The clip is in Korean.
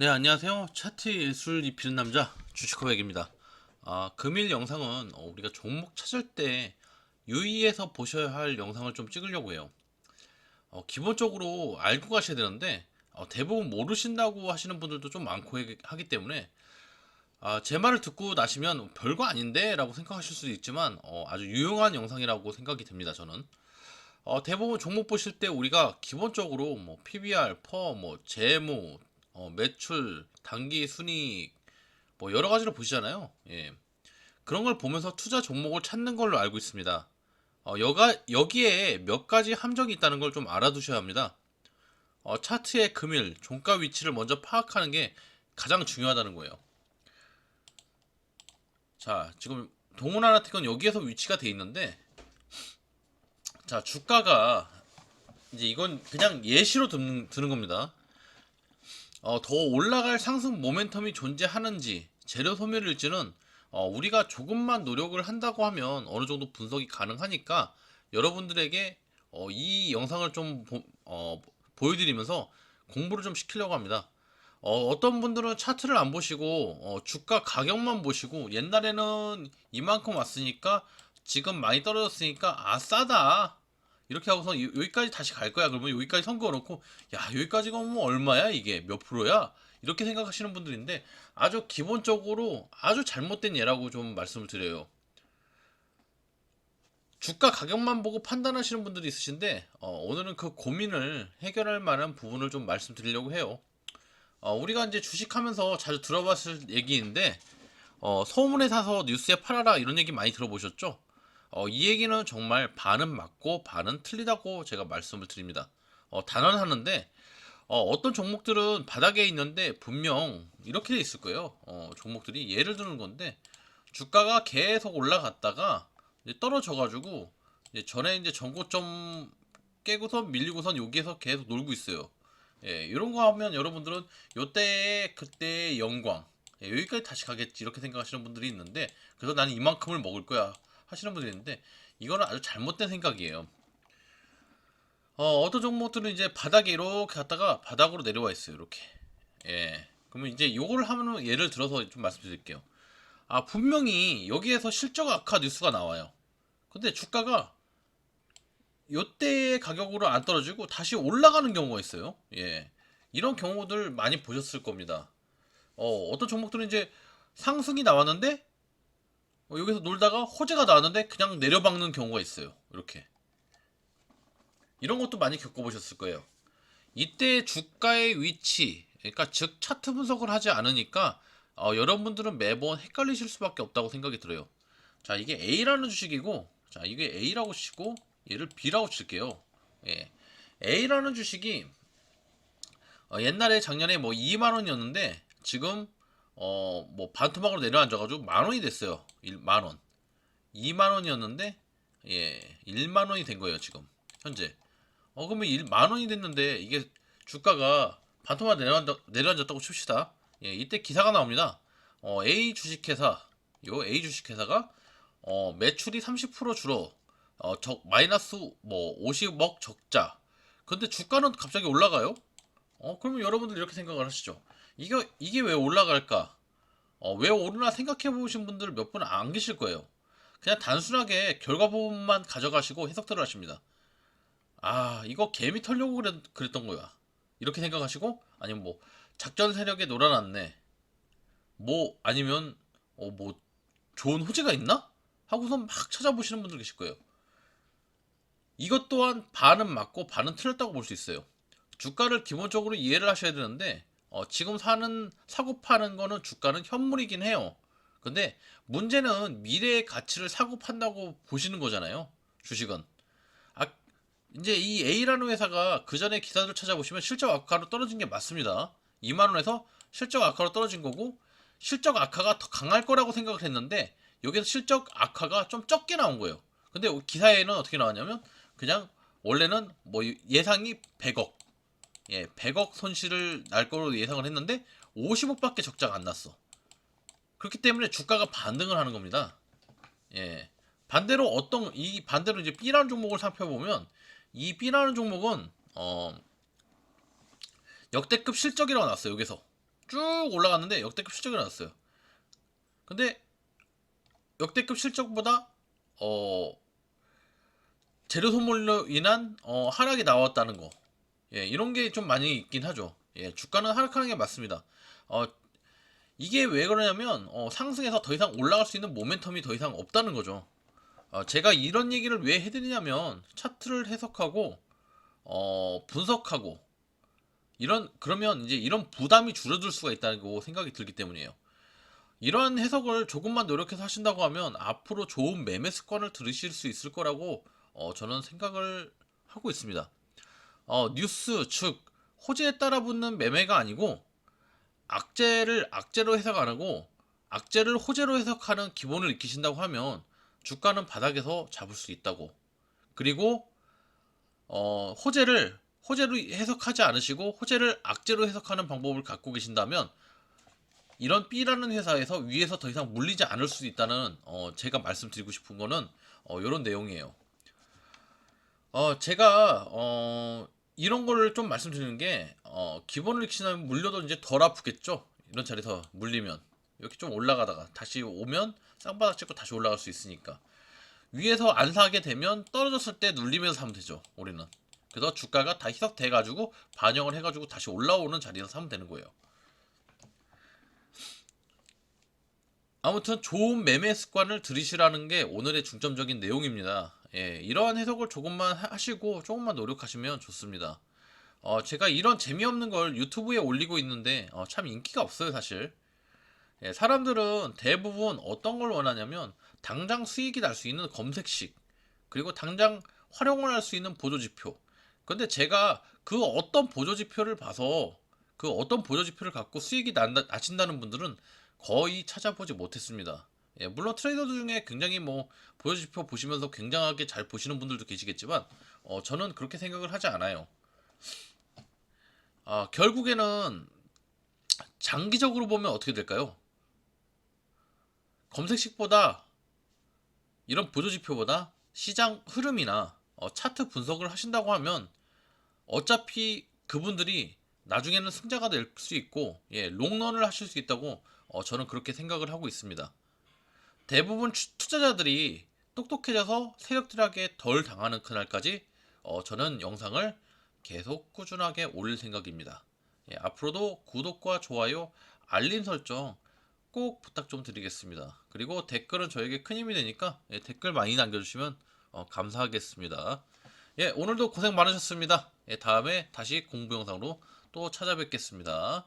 네, 안녕하세요. 차트 예술 입히는 남자 주식호백입니다. 금일 영상은 우리가 종목 찾을 때 유의해서 보셔야 할 영상을 좀 찍으려고 해요. 기본적으로 알고 가셔야 되는데 대부분 모르신다고 하시는 분들도 좀 많고 하기 때문에 제 말을 듣고 나시면 별거 아닌데 라고 생각하실 수도 있지만 아주 유용한 영상이라고 생각이 됩니다. 저는 대부분 종목 보실 때 우리가 기본적으로 뭐 PBR, 퍼, 뭐 재무, 매출, 단기 순이익 뭐 여러 가지로 보시잖아요. 예. 그런 걸 보면서 투자 종목을 찾는 걸로 알고 있습니다. 여기에 몇 가지 함정이 있다는 걸 좀 알아두셔야 합니다. 차트의 금일, 종가 위치를 먼저 파악하는 게 가장 중요하다는 거예요. 자, 지금 동원하나택은 여기에서 위치가 돼 있는데, 자, 주가가 이제 이건 그냥 예시로 드는 겁니다. 더 올라갈 상승 모멘텀이 존재하는지 재료 소멸일지는 우리가 조금만 노력을 한다고 하면 어느 정도 분석이 가능하니까 여러분들에게 이 영상을 좀 보여드리면서 공부를 좀 시키려고 합니다. 어떤 분들은 차트를 안 보시고 주가 가격만 보시고 옛날에는 이만큼 왔으니까 지금 많이 떨어졌으니까 싸다 이렇게 하고서 여기까지 다시 갈 거야. 그러면 여기까지 선그어 놓고 야 여기까지가 뭐 얼마야 이게 몇 프로야? 이렇게 생각하시는 분들인데 아주 기본적으로 아주 잘못된 예라고 좀 말씀을 드려요. 주가 가격만 보고 판단하시는 분들이 있으신데 오늘은 그 고민을 해결할 만한 부분을 좀 말씀드리려고 해요. 우리가 이제 주식하면서 자주 들어봤을 얘기인데 소문에 사서 뉴스에 팔아라 이런 얘기 많이 들어보셨죠? 이 얘기는 정말 반은 맞고 반은 틀리다고 제가 말씀을 드립니다. 단언하는데 어떤 종목들은 바닥에 있는데 분명 이렇게 돼 있을 거예요. 종목들이 예를 드는 건데 주가가 계속 올라갔다가 이제 떨어져가지고 이제 전에 이제 전고점 깨고서 밀리고선 여기에서 계속 놀고 있어요. 예, 이런 거 하면 여러분들은 요때 그때의 영광 여기까지 다시 가겠지 이렇게 생각하시는 분들이 있는데 그래서 나는 이만큼을 먹을 거야 하시는 분들이 있는데 이거는 아주 잘못된 생각이에요. 어떤 종목들은 이제 바닥에 이렇게 갔다가 바닥으로 내려와 있어요. 이렇게. 예. 그러면 이제 요거를 하면 예를 들어서 좀 말씀드릴게요. 분명히 여기에서 실적 악화 뉴스가 나와요. 근데 주가가 요때의 가격으로 안 떨어지고 다시 올라가는 경우가 있어요. 예. 이런 경우들 많이 보셨을 겁니다. 어떤 종목들은 이제 상승이 나왔는데 여기서 놀다가 호재가 나왔는데 그냥 내려박는 경우가 있어요. 이렇게. 이런 것도 많이 겪어보셨을 거예요. 이때 주가의 위치, 그러니까 즉 차트 분석을 하지 않으니까 여러분들은 매번 헷갈리실 수밖에 없다고 생각이 들어요. 자, 이게 A라는 주식이고, 자, 이게 A라고 치고 얘를 B라고 칠게요. 예. A라는 주식이 옛날에 작년에 뭐 2만 원이었는데 지금 뭐 반토막으로 내려앉아가지고 만 원이 됐어요. 1만 원. 2만 원이었는데 예, 1만 원이 된 거예요 지금 현재. 그러면 1만 원이 됐는데 이게 주가가 반토막 내려앉았다고 칩시다. 예, 이때 기사가 나옵니다. A 주식회사, 요 A 주식회사가 매출이 30% 줄어, 마이너스 뭐 50억 적자. 근데 주가는 갑자기 올라가요? 그러면 여러분들 이렇게 생각을 하시죠. 이게 왜 올라갈까? 왜 오르나 생각해 보신 분들 몇 분 안 계실 거예요. 그냥 단순하게 결과 부분만 가져가시고 해석들을 하십니다. 이거 개미 털려고 그랬던 거야. 이렇게 생각하시고, 아니면 뭐, 작전 세력에 놀아났네. 뭐, 아니면, 뭐, 좋은 호재가 있나? 하고서 막 찾아보시는 분들 계실 거예요. 이것 또한 반은 맞고 반은 틀렸다고 볼 수 있어요. 주가를 기본적으로 이해를 하셔야 되는데, 지금 사고 파는 거는 주가는 현물이긴 해요. 근데 문제는 미래의 가치를 사고 판다고 보시는 거잖아요. 주식은. 아, 이제 이 A라는 회사가 그 전에 기사들 찾아보시면 실적 악화로 떨어진 게 맞습니다. 2만 원에서 실적 악화로 떨어진 거고 실적 악화가 더 강할 거라고 생각을 했는데 여기서 실적 악화가 좀 적게 나온 거예요. 근데 기사에는 어떻게 나왔냐면 그냥 원래는 뭐 예상이 100억, 예, 100억 손실을 날 거로 예상을 했는데 50억밖에 적자가 안 났어. 그렇기 때문에 주가가 반등을 하는 겁니다. 예. 반대로 이제 B라는 종목을 살펴보면 이 B라는 종목은 역대급 실적이라고 나왔어요. 여기서 쭉 올라갔는데 역대급 실적이 나왔어요. 근데 역대급 실적보다 재료 소모로 인한 하락이 나왔다는 거. 예, 이런 게 좀 많이 있긴 하죠. 예, 주가는 하락하는 게 맞습니다. 어, 이게 왜 그러냐면 상승해서 더 이상 올라갈 수 있는 모멘텀이 더 이상 없다는 거죠. 제가 이런 얘기를 왜 해드리냐면 차트를 해석하고 분석하고 그러면 이제 이런 부담이 줄어들 수가 있다고 생각이 들기 때문이에요. 이러한 해석을 조금만 노력해서 하신다고 하면 앞으로 좋은 매매 습관을 들으실 수 있을 거라고 저는 생각을 하고 있습니다. 뉴스 즉 호재에 따라 붙는 매매가 아니고 악재를 악재로 해석 안 하고 악재를 호재로 해석하는 기본을 익히신다고 하면 주가는 바닥에서 잡을 수 있다고. 그리고 호재를 호재로 해석하지 않으시고 호재를 악재로 해석하는 방법을 갖고 계신다면 이런 B라는 회사에서 위에서 더 이상 물리지 않을 수 있다는 제가 말씀드리고 싶은 거는 이런 내용이에요. 제가 이런 거를 좀 말씀드리는 게 기본을 익히시면 물려도 이제 덜 아프겠죠. 이런 자리에서 물리면 이렇게 좀 올라가다가 다시 오면 쌍바닥 찍고 다시 올라갈 수 있으니까 위에서 안 사게 되면 떨어졌을 때 눌리면서 사면 되죠. 우리는 그래서 주가가 다 희석돼 가지고 반영을 해 가지고 다시 올라오는 자리에서 사면 되는 거예요. 아무튼 좋은 매매 습관을 들이시라는 게 오늘의 중점적인 내용입니다. 예, 이러한 해석을 조금만 하시고 조금만 노력하시면 좋습니다. 제가 이런 재미없는 걸 유튜브에 올리고 있는데 참 인기가 없어요, 사실. 예, 사람들은 대부분 어떤 걸 원하냐면 당장 수익이 날 수 있는 검색식, 그리고 당장 활용을 할 수 있는 보조지표. 근데 제가 그 어떤 보조지표를 봐서 그 어떤 보조지표를 갖고 수익이 나신다는 분들은 거의 찾아보지 못했습니다. 예, 물론 트레이더 중에 굉장히 뭐 보조지표 보시면서 굉장하게 잘 보시는 분들도 계시겠지만 저는 그렇게 생각을 하지 않아요. 결국에는 장기적으로 보면 어떻게 될까요? 검색식보다 이런 보조지표보다 시장 흐름이나 차트 분석을 하신다고 하면 어차피 그분들이 나중에는 승자가 될 수 있고 예, 롱런을 하실 수 있다고 저는 그렇게 생각을 하고 있습니다. 대부분 투자자들이 똑똑해져서 세력들에게 덜 당하는 그날까지 저는 영상을 계속 꾸준하게 올릴 생각입니다. 예, 앞으로도 구독과 좋아요, 알림 설정 꼭 부탁 좀 드리겠습니다. 그리고 댓글은 저에게 큰 힘이 되니까 예, 댓글 많이 남겨주시면 감사하겠습니다. 예, 오늘도 고생 많으셨습니다. 예, 다음에 다시 공부 영상으로 또 찾아뵙겠습니다.